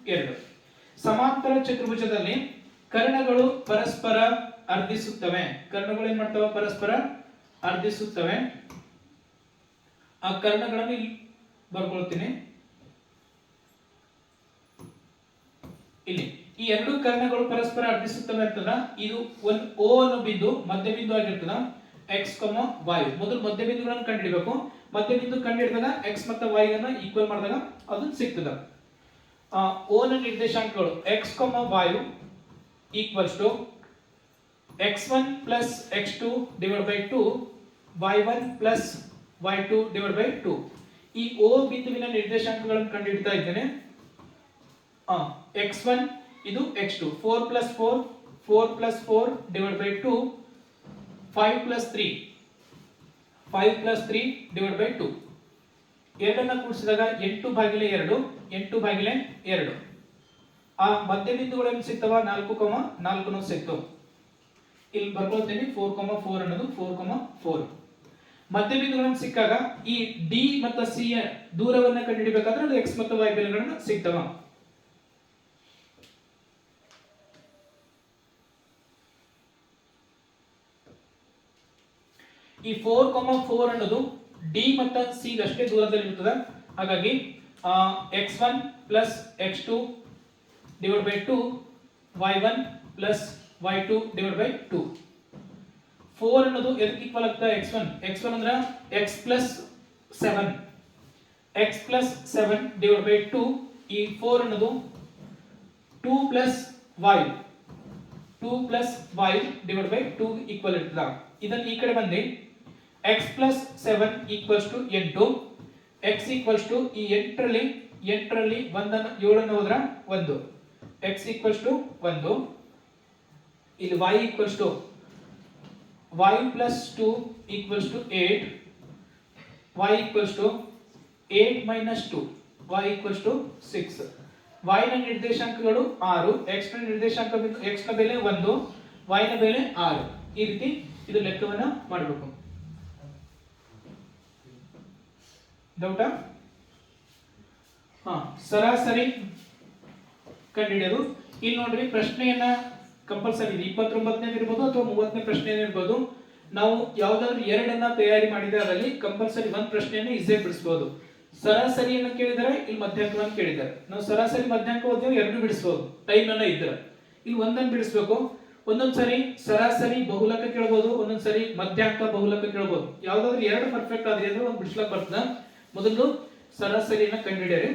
2. ಸಮಾಂತರ ಚತುರ್ಭುಜದಲ್ಲಿ ಕರ್ಣಗಳು ಪರಸ್ಪರ ಅರ್ಧಿಸುತ್ತವೆ. ಕರ್ಣಗಳು ಏನ್ ಮಾಡ್ತವೆ? ಪರಸ್ಪರ ಅರ್ಧಿಸುತ್ತವೆ. ಆ ಕರ್ಣಗಳನ್ನು ಇಲ್ಲಿ ಬರ್ಕೊಳ್ತೀನಿ. ಇಲ್ಲಿ ಈ ಎರಡು ಕರ್ಣಗಳು ಪರಸ್ಪರ ಅರ್ಧಿಸುತ್ತವೆ ಅಂತಂದ್ರ ಇದು ಒಂದು O ಅನ್ನೋ ಬಿಂದು ಮಧ್ಯ ಬಿಂದು ಆಗಿರ್ತದ. x, y ಮೊದಲು ಮಧ್ಯ ಬಿಂದುಗಳನ್ನು ಕಂಡುಹಿಡಬೇಕು. ಮಧ್ಯ ಬಿಂದು ಕಂಡುಹಿಡಿದಾಗ x ಮತ್ತು y ಅನ್ನು ಈಕ್ವಲ್ ಮಾಡಿದಾಗ ಅದು ಸಿಗ್ತದ. O ನ ನಿರ್ದೇಶಾಂಕಗಳು x, y equals to x1 plus x2 divided by 2, y1 plus y2 divided by 2. ಈ O ಬಿಂದುವಿನ ನಿರ್ದೇಶಾಂಕಗಳನ್ನು ಕಂಡುಹಿಡಿತಾ ಇದ್ದೇನೆ. x1 ಇದು x2, 4 plus 4 divided by 2, 5 plus 3 divided by 2. ಎರಡನ್ನ ಕೂಡಿಸಿದಾಗ 8/2. ಆ ಮಧ್ಯ ಬಿಂದುಗಳನ್ನು ಸಿಗ್ತವ 4, 4 ಸಿಕ್ತು. ಇಲ್ಲಿ ಬರ್ಕೊಳ್ತೀನಿ 4, 4 ಅನ್ನೋದು 4, 4. ಮಧ್ಯ ಬಿಂದುಗಳನ್ನು ಸಿಕ್ಕಾಗ ಈ d ಮತ್ತು c ಯ ದೂರವನ್ನು ಕಂಡುಹಿಡಿಯಬೇಕಾದ್ರೆ ಅದು x ಮತ್ತು y ಬೆಲೆಗಳನ್ನು ಸಿಗ್ತವ. ಈ 4, 4 ಅನ್ನೋದು d ಮತ್ತು c ಅಷ್ಟೇ ದೂರದಲ್ಲಿ ಇರ್ತದೆ. ಹಾಗಾಗಿ x1 plus x2 divided by 2, y1 plus y2 divided by 2. 4 ಅನ್ನೋದು ಎದಕ್ಕೆ ಈಕ್ವಲ್ ಆಗ್ತದೆ? x1 ಅಂದ್ರೆ x plus 7 divided by 2. ಈ 4 ಅನ್ನೋದು 2 plus y divided by 2 equal ಇರ್ತದೆ. ಇದನ್ನ ಈ ಕಡೆ ಬಂದು x plus 7 equals to 8. x equals to ಈ 8ರಲ್ಲಿ 1 ಅನ್ನು 7 ಅನ್ನು ಹೋದ್ರೆ 1. x equals to 1. ಇಲ್ಲಿ y equals to y plus 2 equals to 8. y equals to 8 minus 2. y equals to 6. y ನ ನಿರ್ದೇಶಾಂಕಗಳು 6, x ನ ನಿರ್ದೇಶಾಂಕ ಬಿಂದು x ನ ಬೆಲೆ 1, y ನ ಬೆಲೆ 6. ಈ ರೀತಿ ಇದು ಲೆಕ್ಕವನ್ನ ಮಾಡಬೇಕು. ಡೌಟಾ? ಸರಾಸರಿ ಕಂಡುಹಿಡಿಯೋದು. ಇಲ್ಲಿ ನೋಡ್ರಿ ಪ್ರಶ್ನೆಯನ್ನ ಕಂಪಲ್ಸರಿ ಇದೆ, 29ನೇ ಇರ್ಬೋದು ಅಥವಾ 30ನೇ ಪ್ರಶ್ನೆ ಇರ್ಬೋದು. ನಾವು ಯಾವ್ದಾದ್ರು ಎರಡನ್ನ ತಯಾರಿ ಮಾಡಿದ್ರೆ ಅದರಲ್ಲಿ ಕಂಪಲ್ಸರಿ ಒಂದ್ ಪ್ರಶ್ನೆಯನ್ನ ಈಸಿಯಾಗಿ ಬಿಡಿಸಬಹುದು. ಸರಾಸರಿಯನ್ನು ಕೇಳಿದರೆ ಇಲ್ಲಿ ಮಧ್ಯಾಂಕವನ್ನು ಕೇಳಿದ್ದಾರೆ, ನಾವು ಸರಾಸರಿ ಮಧ್ಯಾಂಕ ಓದಿದ್ರೆ ಎರಡು ಬಿಡಿಸಬಹುದು ಟೈಮ್ ಎಲ್ಲ ಇದ್ರೆ. ಇಲ್ಲಿ ಒಂದನ್ನು ಬಿಡಿಸಬೇಕು. ಒಂದೊಂದ್ಸರಿ ಸರಾಸರಿ ಬಹುಲಕ ಕೇಳಬಹುದು, ಒಂದೊಂದ್ಸರಿ ಮಧ್ಯಾಂಕ ಬಹುಲಕ ಕೇಳಬಹುದು. ಯಾವ್ದಾದ್ರು ಎರಡು ಪರ್ಫೆಕ್ಟ್ ಆದ್ರೆ ಅಂದ್ರೆ ಒಂದು ಬಿಡಿಸ್ಲಕ್ ಬರ್ತದ. ಮೊದಲು ಸರಾಸರಿಯನ್ನ ಕಂಡುಹಿಡಿಯಿರಿ.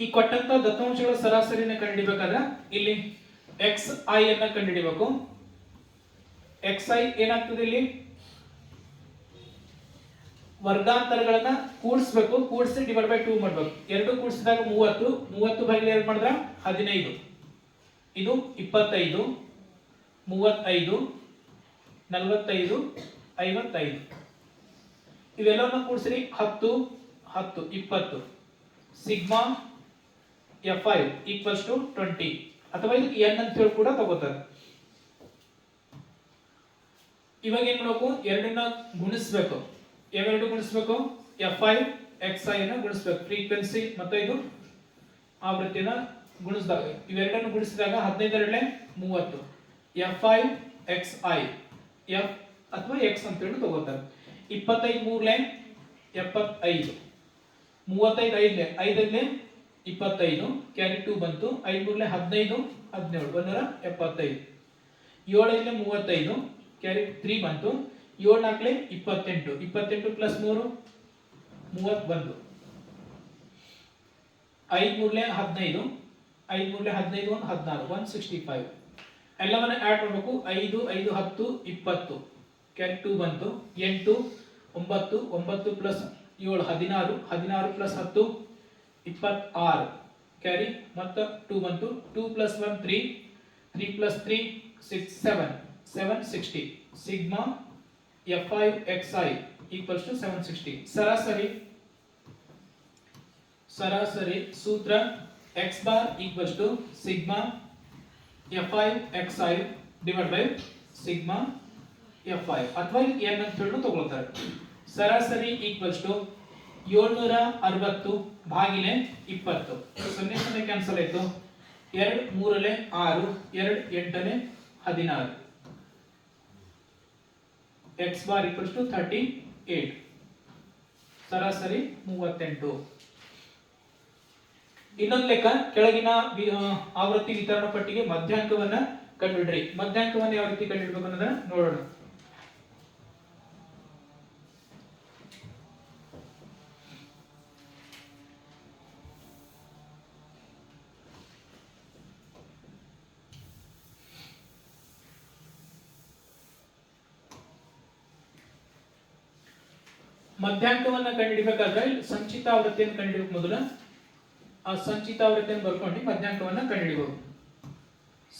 ಈ ಕೊಟ್ಟಂತ ದತ್ತಾಂಶಗಳ ಸರಾಸರಿನ ಕಂಡುಹಿಡಿಬೇಕಾದ್ರೆ ಇಲ್ಲಿ ಎಕ್ಸ್ ಐ ಅನ್ನ ಕಂಡುಹಿಡಿಬೇಕು. ಎಕ್ಸ್ ಐ ಏನಾಗ್ತದೆ, ಇಲ್ಲಿ ವರ್ಗಾಂತರಗಳನ್ನ ಕೂಡಿಸಬೇಕು, ಕೂಡಿಸಿ ಡಿವೈಡ್ ಬೈ 2 ಮಾಡಬೇಕು. ಎರಡು ಕೂಡಿಸಿದಾಗ 30, 30 ಭಾಗಿಲೆ 2 ಮಾಡಿದ್ರೆ 15, ಇದು 25, 35, 45, 55. ಇವೆಲ್ಲವನ್ನ ಕೂಡಿಸ್ರಿ 10, 10, 20. ಸಿಗ್ಮಾ F5 ಈಕ್ವಲ್ಸ್ ಟು 20, ಅಥವಾ ಇದಕ್ಕೆ n ಅಂತ ಹೇಳಿ ಕೂಡ ತಗೋತಾರೆ. ಇವಾಗ ಏನ್ ಮಾಡಬೇಕು, ಎರಡನ್ನ ಗುಣಿಸಬೇಕು. ಯಾವೆರಡು ಗುಣಿಸಬೇಕು, F5 XI ಅನ್ನು ಗುಣಿಸಬೇಕು. ಫ್ರೀಕ್ವೆನ್ಸಿ ಮತ್ತು ಇದು ಆವೃತ್ತಿನ ಗುಣಿಸಿದಾಗ ಇವೆರಡನ್ನು ಗುಣಿಸಿದಾಗ 15 30. F5 XI F ಅಥವಾ X ಅಂತ ಹೇಳಿ ತಗೋತಾರೆ. 25 3 75, 35 5 25, ಕ್ಯಾರಿ 2 ಬಂತು. 5 3 15, 17 175. 7 35, ಕ್ಯಾರಿ 3 ಬಂತು. 7 4 28, 28 ಪ್ಲಸ್ 3 31. 5 3 15, 5 3 15 16 165. ಎಲ್ಲವನ್ನ ಆಡ್ ಮಾಡಬೇಕು. 5 5 10 20, ಕ್ಯಾರಿ 2 ಬಂತು. 8 9 9 ಪ್ಲಸ್ 7 16, 16 ಪ್ಲಸ್ 10 26, ಕ್ಯಾರಿ ಮತ್ತೆ 2 ಬಂತು. 2 plus 1 3, 3 plus 3 6 7, 760. Sigma F5 XI equals to 760. ಸರಾಸರಿ ಸೂತ್ರ x bar equals to sigma F5 XI divided by sigma F5, ಅಥವಾ n ಅಂತ ಹೇಳಿ ತಗೊಳ್ತಾರೆ. ಸರಾಸರಿ equals to 760 ಭಾಗಿಲೆ 20. 0 0 ಕ್ಯಾನ್ಸಲ್ ಆಯ್ತು. 2 3 6, 2 8 16. x bar equals to 38. ಸರಾಸರಿ 38. ಇನ್ನೊಂದು ಲೆಕ್ಕ, ಕೆಳಗಿನ ಆವೃತ್ತಿ ವಿತರಣಾ ಪಟ್ಟಿಗೆ ಮಧ್ಯಾಂಕವನ್ನ ಕಂಡುಹಿಡಿಯಿರಿ. ಮಧ್ಯಾಂಕವನ್ನು ಯಾವ ರೀತಿ ಕಂಡುಹಿಡಬೇಕು ಅನ್ನೋದನ್ನ ನೋಡೋಣ. ಮಧ್ಯಾಂಕವನ್ನ ಕಂಡುಹಿಡಬೇಕಾದ್ರೆ ಸಂಚಿತ ಆವೃತ್ತಿಯನ್ನು ಕಂಡುಹಿಡಬೇಕು. ಮೊದಲು ಆ ಸಂಚಿತ ಆವೃತ್ತಿಯನ್ನು ಬರ್ಕೊಂಡು ಮಧ್ಯಾಂಕವನ್ನ ಕಂಡುಹಿಡಬಹುದು.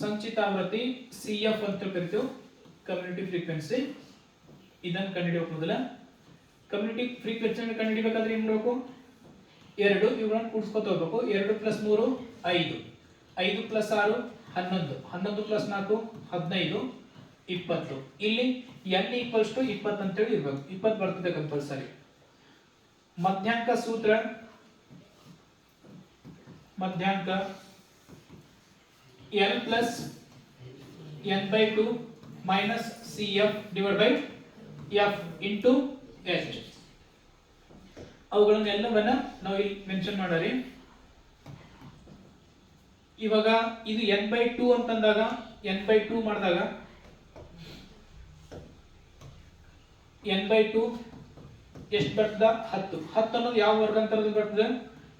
ಸಂಚಿತ ಆವೃತ್ತಿ CF ಅಂತ ಕರಿತೀವಿ, ಕಮ್ಯುನಿಟಿ ಫ್ರೀಕ್ವೆನ್ಸಿ. ಇದನ್ನು ಕಂಡುಹಿಡಬೇಕು. ಮೊದಲ ಕಮ್ಯುನಿಟಿ ಫ್ರೀಕ್ವೆನ್ಸಿಯನ್ನು ಕಂಡುಹಿಡಬೇಕಾದ್ರೆ ಏನ್ ಮಾಡಬೇಕು, ಎರಡು ಇವುಗಳನ್ನು ಕೂಡಿಸ್ಕೊತ ಹೋಗ್ಬೇಕು. 2 ಪ್ಲಸ್ 3 5, 5 ಪ್ಲಸ್ 6 11, 11 ಪ್ಲಸ್ 4 15, 20. ಇಲ್ಲಿ n ಈಕ್ವಲ್ಸ್ ಟು 20 ಅಂತ ಹೇಳಿ ಇರಬೇಕು. 20 ಬರ್ತದೆ ಕಂಪಲ್ಸರಿ. ಮಧ್ಯಾಂಕ ಸೂತ್ರ, ಮಧ್ಯಾಂಕ n plus n/2 minus CF divide by F into H. ಅವುಗಳನ್ನೆಲ್ಲವನ್ನ ನಾವು ಇಲ್ಲಿ ಮೆನ್ಷನ್ ಮಾಡರಿ. ಇವಾಗ ಇದು n/2 ಅಂತಂದಾಗ n/2 ಮಾಡಿದಾಗ n/2 ಎಷ್ಟು ಬರ್ತದ, 10. 10 ಅನ್ನೋದು ಯಾವ ವರ್ಗಾಂತರದಲ್ಲಿ ಬರ್ತದೆ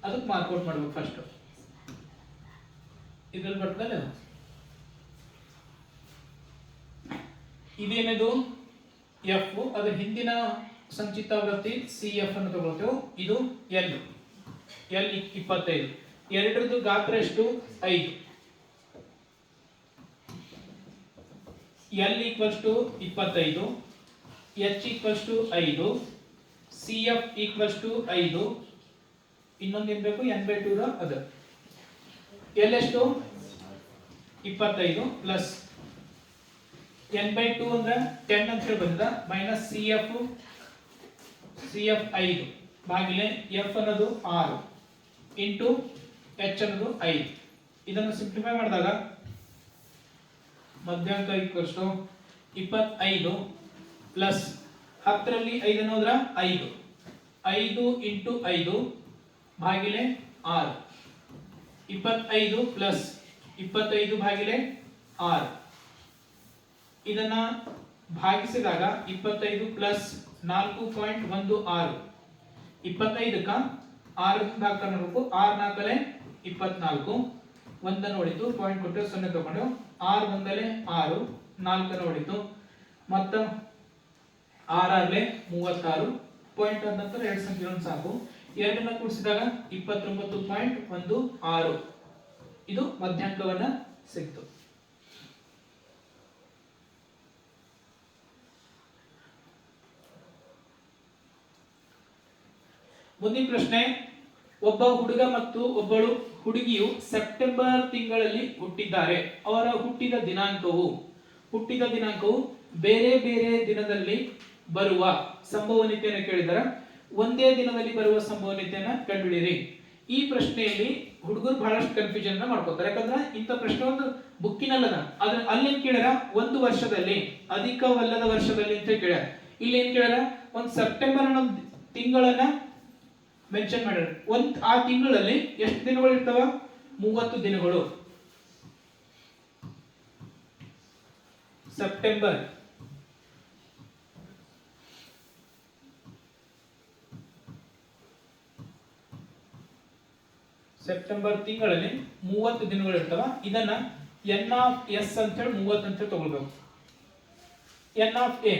ಅದಕ್ಕೆ ಮಾರ್ಕ್ಔಟ್ ಮಾಡ್ಬೇಕು. ಫಸ್ಟ್ ಇದ್ರಲ್ಲಿ ಬರ್ತದೆ. ಇದೇನದು F, ಅದರ ಹಿಂದಿನ ಸಂಚಿತ ಆವೃತ್ತಿ CF ಅನ್ನು ತಗೊಳ್ತೇವೆ. ಇದು L 25. ಎರಡರದ್ದು ಗಾತ್ರ ಎಷ್ಟು, 5. L equals to 25, H equals to 5, CF equals to 5. ಇನ್ನೊಂದು ಏನ್ ಬೇಕು, n/2 ಅದು. L ಎಷ್ಟು 25 ಪ್ಲಸ್ n/2 ಅಂದ್ರೆ 10 ಅಂತ ಹೇಳಿ ಬಂದ, ಮೈನಸ್ CF ಸಿ ಎಫ್ 5 ಭಾಗಿಲೆ ಎಫ್ ಅನ್ನೋದು 6 ಇಂಟು ಎಚ್ ಅನ್ನೋದು 5. ಇದನ್ನು ಸಿಂಪ್ಲಿಫೈ ಮಾಡಿದಾಗ ಮಧ್ಯಾಂಕ ಇಕ್ವಲ್ಸ್ 25 ಪ್ಲಸ್ 10ರಲ್ಲಿ 5 ಅನ್ನೋದ್ರ 5 ಇಂಟು 5 ಭಾಗಿಲೆ 6. 25 ಪ್ಲಸ್ 25 ಭಾಗಿಲೆ 6. ಇದನ್ನ ಭಾಗಿಸಿದಾಗ 25 ಪ್ಲಸ್ 4.16 25ಕ್ಕ 6 ಭಾಗ ಮಾಡಬೇಕು. 6 4 24 ಒಂದನ್ನು ಹೊಡಿತು ಪಾಯಿಂಟ್ ಕೊಟ್ಟು 0 ತಗೊಂಡು 6 1 6 4 ಹೊಡಿತು ಮತ್ತು 6 36 ಪಾಯಿಂಟ್ ನಂತರ 2 ಸಂಖ್ಯೆಗಳನ್ನು ಸಾಕು. ಎರಡನ್ನ ಕೂಡಿಸಿದಾಗ 29.16 ಇದು ಮಧ್ಯಾಂಕವನ್ನ ಸಿಕ್ತು. ಮುಂದಿನ ಪ್ರಶ್ನೆ, ಒಬ್ಬ ಹುಡುಗ ಮತ್ತು ಒಬ್ಬಳು ಹುಡುಗಿಯು ಸೆಪ್ಟೆಂಬರ್ ತಿಂಗಳಲ್ಲಿ ಹುಟ್ಟಿದ್ದಾರೆ. ಅವರ ಹುಟ್ಟಿದ ದಿನಾಂಕವು ಬೇರೆ ಬೇರೆ ದಿನದಲ್ಲಿ ಬರುವ ಸಂಭವನೀಯತೆಯನ್ನು ಕೇಳಿದರೆ ಒಂದೇ ದಿನದಲ್ಲಿ ಬರುವ ಸಂಭವನೀಯತೆಯನ್ನು ಕಂಡುಹಿಡಿಯಿರಿ. ಈ ಪ್ರಶ್ನೆಯಲ್ಲಿ ಹುಡುಗರು ಬಹಳಷ್ಟು ಕನ್ಫ್ಯೂಷನ್ ಮಾಡ್ಕೋತಾರೆ. ಯಾಕಂದ್ರೆ ಇಂಥ ಪ್ರಶ್ನೆ ಒಂದು ಬುಕ್ಕಿನಲ್ಲದ, ಆದ್ರೆ ಅಲ್ಲೇನ್ ಕೇಳ್ಯಾರ ಒಂದು ವರ್ಷದಲ್ಲಿ ಅಧಿಕವಲ್ಲದ ವರ್ಷದಲ್ಲಿ ಅಂತ ಕೇಳ್ಯಾರ. ಇಲ್ಲಿ ಏನ್ ಕೇಳ್ಯಾರ, ಒಂದು ಸೆಪ್ಟೆಂಬರ್ ಅನ್ನೋ ತಿಂಗಳನ್ನ ಮೆನ್ಷನ್ ಮಾಡ್ಯಾರ. ಆ ತಿಂಗಳಲ್ಲಿ ಎಷ್ಟು ದಿನಗಳು ಇರ್ತಾವ? 30 ದಿನಗಳು. ಸೆಪ್ಟೆಂಬರ್ ತಿಂಗಳಲ್ಲಿ 30 ದಿನಗಳು ಇರ್ತಾವ. ಇದನ್ನ ಎನ್ ಆಫ್ ಎಸ್ ಅಂತ ಹೇಳಿ 30 ಅಂತ ಹೇಳಿ ತಗೊಳ್ಬೇಕು. ಎನ್ ಆಫ್ ಎ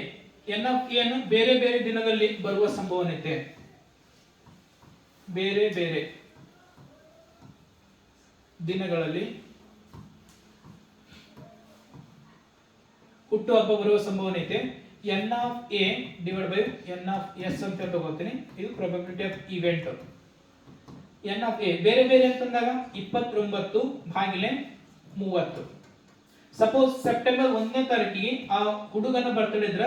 ಅನ್ನು ಬೇರೆ ಬೇರೆ ದಿನದಲ್ಲಿ ಬರುವ ಸಂಭವನೀಯತೆ, ಬೇರೆ ಬೇರೆ ದಿನಗಳಲ್ಲಿ ಹುಟ್ಟುಹಬ್ಬ ಬರುವ ಸಂಭವನೀಯತೆ N of A divide by N of S ಅಂತ ತಗೋತೀನಿ. ಇದು probability of event. N of A ಬೇರೆ ಬೇರೆ ಅಂತಂದಾಗ 29 ಭಾಗಿಲೆ 30. ಸಪೋಸ್ ಸೆಪ್ಟೆಂಬರ್ 1ನೇ ತಾರೀಕಿಗೆ ಆ ಹುಡುಗನ ಬರ್ತ್ಡೇ ಇದ್ರ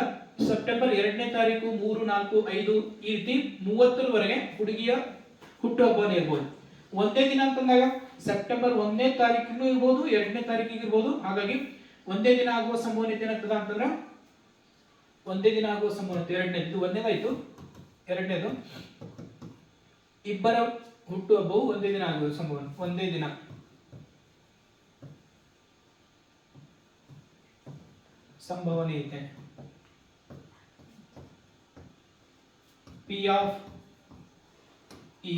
ಸೆಪ್ಟೆಂಬರ್ 2ನೇ ತಾರೀಕು 3, 4, 5 ಈ ರೀತಿ 30ರವರೆಗೆ ಹುಡುಗಿಯ ಹುಟ್ಟುಹಬ್ಬನೇ ಇರ್ಬೋದು. ಒಂದೇ ದಿನ ಅಂತಂದಾಗ ಸೆಪ್ಟೆಂಬರ್ 1ನೇ ತಾರೀಕಿಗೂ ಇರ್ಬೋದು, 2ನೇ ತಾರೀಕಿಗೆ ಇರ್ಬೋದು. ಹಾಗಾಗಿ ಒಂದೇ ದಿನ ಆಗುವ ಸಂಭವನೀಯತೆ ಏನಾಗ್ತದ ಅಂತಂದ್ರೆ ಒಂದೇ ದಿನ ಆಗುವ ಸಂಭವನೀಯತೆ ಎರಡನೇದು. ಒಂದೇದಾಯ್ತು. ಎರಡನೇದು ಇಬ್ಬರ ಹುಟ್ಟುಹಬ್ಬವು ಒಂದೇ ದಿನ ಆಗುವ ಸಂಭವನೀಯತೆ. ಒಂದೇ ದಿನ ಸಂಭವನೀಯತೆ P of E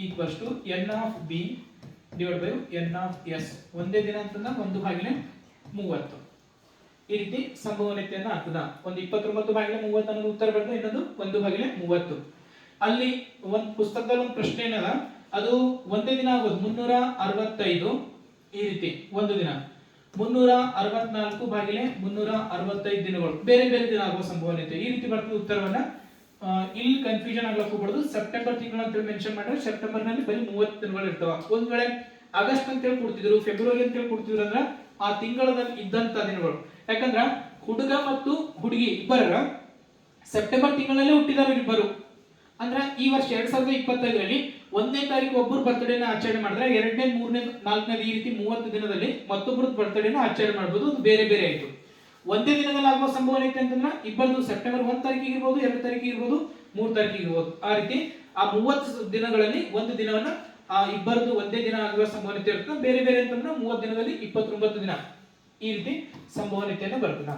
equals to N of B divided by N of S. ಒಂದೇ ದಿನ ಅಂತಂದಾಗ 1/30. ಈ ರೀತಿ ಸಂಭವನೀಯತೆಯನ್ನ ಹಾಕುದ. ಒಂದು 29/30 ಅನ್ನೋದು ಉತ್ತರ ಬರ್ತದೆ, ಇನ್ನೊಂದು 1/30. ಅಲ್ಲಿ ಒಂದು ಪುಸ್ತಕದಲ್ಲಿ ಒಂದು ಪ್ರಶ್ನೆ ಏನದ, ಅದು ಒಂದೇ ದಿನ ಆಗೋದು 365 ಈ ರೀತಿ ಒಂದು ದಿನ. 364/365 ದಿನಗಳು ಬೇರೆ ಬೇರೆ ದಿನ ಆಗುವ ಸಂಭವನೀಯತೆ ಈ ರೀತಿ ಬರ್ತದೆ ಉತ್ತರವನ್ನ. ಇಲ್ಲಿ ಕನ್ಫ್ಯೂಷನ್ ಆಗ್ಲಕ್ಕೆ ಹೋಗ್ಬಾರ್ದು. ಸೆಪ್ಟೆಂಬರ್ ತಿಂಗಳು ಅಂತ ಮೆನ್ಷನ್ ಮಾಡಿದ್ರೆ ಸೆಪ್ಟೆಂಬರ್ ನಲ್ಲಿ ಬರೀ 30 ದಿನಗಳು ಇರ್ತಾವ. ಒಂದ್ ವೇಳೆ ಆಗಸ್ಟ್ ಅಂತ ಹೇಳಿ ಕೊಡ್ತಿದ್ರು, ಫೆಬ್ರವರಿ ಅಂತ ಹೇಳಿ ಕೊಡ್ತಿದ್ರು ಅಂದ್ರೆ ಆ ತಿಂಗಳಲ್ಲಿ ಇದ್ದಂತ ದಿನಗಳು. ಯಾಕಂದ್ರ ಹುಡುಗ ಮತ್ತು ಹುಡುಗಿ ಇಬ್ಬರ ಸೆಪ್ಟೆಂಬರ್ ತಿಂಗಳಲ್ಲಿ ಹುಟ್ಟಿದಾರೆ ಇಬ್ಬರು. ಅಂದ್ರೆ ಈ ವರ್ಷ 2025ರಲ್ಲಿ 1ನೇ ತಾರೀಕು ಒಬ್ಬರು ಬರ್ತ್ಡೇನ ಆಚರಣೆ ಮಾಡಿದ್ರೆ 2ನೇ, 3ನೇ, 4ನೇ ಈ ರೀತಿ 30 ದಿನದಲ್ಲಿ ಮತ್ತೊಬ್ಬರು ಬರ್ತ್ಡೇನ ಆಚರಣೆ ಮಾಡಬಹುದು. ಅದು ಬೇರೆ ಬೇರೆ ಆಯ್ತು. ಒಂದೇ ದಿನದಲ್ಲಿ ಆಗುವ ಸಂಭವನೀಯತೆ ಅಂತಂದ್ರೆ ಇಬ್ಬರದು ಸೆಪ್ಟೆಂಬರ್ 1 ತಾರೀಕಿಗೆ ಇರ್ಬೋದು, 2 ತಾರೀಕಿಗೆ ಇರ್ಬೋದು, 3 ತಾರೀಕಿಗೆ ಇರ್ಬೋದು. ಆ ರೀತಿ ಆ 30 ದಿನಗಳಲ್ಲಿ ಒಂದು ದಿನವನ್ನ ಆ ಇಬ್ಬರದು ಒಂದೇ ದಿನ ಆಗುವ ಸಂಭವನೀಯತೆ ಇರ್ತದೆ. ಬೇರೆ ಬೇರೆ ಅಂತಂದ್ರೆ 30 ದಿನದಲ್ಲಿ 29 ದಿನ ಈ ರೀತಿ ಸಂಭವನೀಯತೆಯನ್ನು ಬರ್ತದೆ.